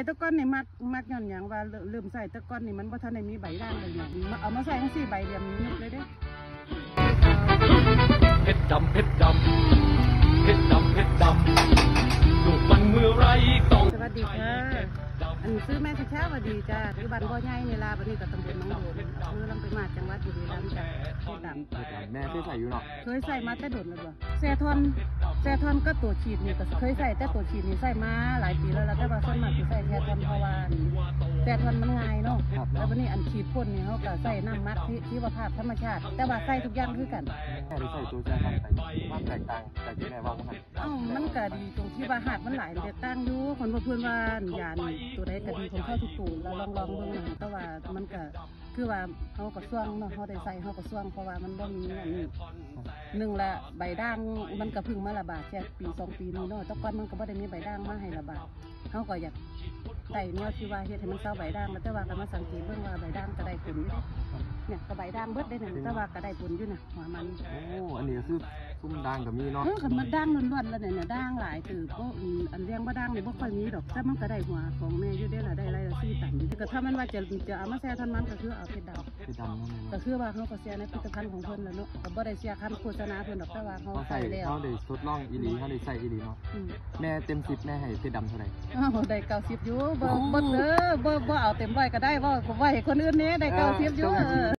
ตะก้อนนี่มักย้อนอย่างว่าลืมใส่ตะก้อนนี่มันบ่ทันได้มีใบด่างเลยเนี่ยเอามาใส่ทั้ง4ใบเหลี่ยมนึกเลยเด้เพชรดำเพชรดำเพชรดำเพชรดำลูกมันเมื่อไรต้องสวัสดีค่ะอันซื้อแม่เช้าสวัสดีจ้าคือบ้านบ่อใหญ่นี่ล่ะบัดนี้ก็ตำบลหนองโดนอำเภอลำปางมาจังหวัดบุรีรัมย์จ้ะเพชรดำแม่เคยใส่อยู่เนาะเคยใส่มาแต่โดนแล้วบ่แซ่ทอนก็ตัวฉีดนี่ก็เคยใส่แต่ตัวฉีดนี่ใส่มาหลายปีแล้วแต่ว่าส่วนมากสิใส่แซ่ทอนเพราะว่าแซ่ทอนมันง่ายเนาะแล้ววันนี้อันฉีดพ่นนี่เขาก็ใส่น้ำมัดชีวภาพธรรมชาติแต่ว่าใส่ทุกอย่างคือกันแม่ได้ใส่ตัวแซ่ทำไปว่าแตกต่างจากที่แม่ว่ามันก็ดีตรงที่ว่าหาดมันหลายแตกต่างอยู่คนบ่เพิ่นว่ายานี่ตัวใดก็ดีของเขาทุกตัวเราลองเบิ่งแต่ว่ามันก็คือว่าเขาก็ซ่วงเนาะเขาได้ใส่เขาก็ซ่วงเพราะว่ามันบ่มีอันนี้หนึ่งละใบด่างมันก็เพิ่งมาระบาดแค่ปี2 ปีนี้เนาะแต่ก่อนมันก็บ่ได้มีใบด่างมาให้ระบาดเขาก็อยากได้แนวที่ว่าเฮ็ดให้มันเศร้าใบด่างแต่ว่าก็มาสังเกตเบิ่งว่าใบด่างก็ได้ผลอยู่เนี่ยก็ใบด่างเบิดได้เนี่ยแต่ว่าก็ได้ผลอยู่นะหัวมันอันนี้ก็คือซุ่มด่างกับมีเนาะคันมันด่างล้วนๆแล้วเนี่ยด่างหลายตื่นก็อันเลี้ยงบ่ด่างนี่บ่ค่อยมีดอกแต่มันก็ได้หัวของแม่อยู่ได้ละได้ไรละ4 ตันก็ถ้ามันว่าจะเอามาแซ่ทันมันก็คือเอาเพชรดำก็คือว่าเขาก็เสียในผลิตภัณฑ์ของเพิ่นแล้วเนาะก็บ่ได้เสียคำโฆษณาเพิ่นดอกแต่ว่าเขาใส่แล้วเขาได้ทดลองอีหลีเขาได้ใส่อีหลีเนาะแม่เต็ม10แม่ให้เพชรดำเท่าไหร่ได้90อยู่บ่เอาเต็มร้อยก็ได้บ่ให้คนอื่นนี้ได้90อยู่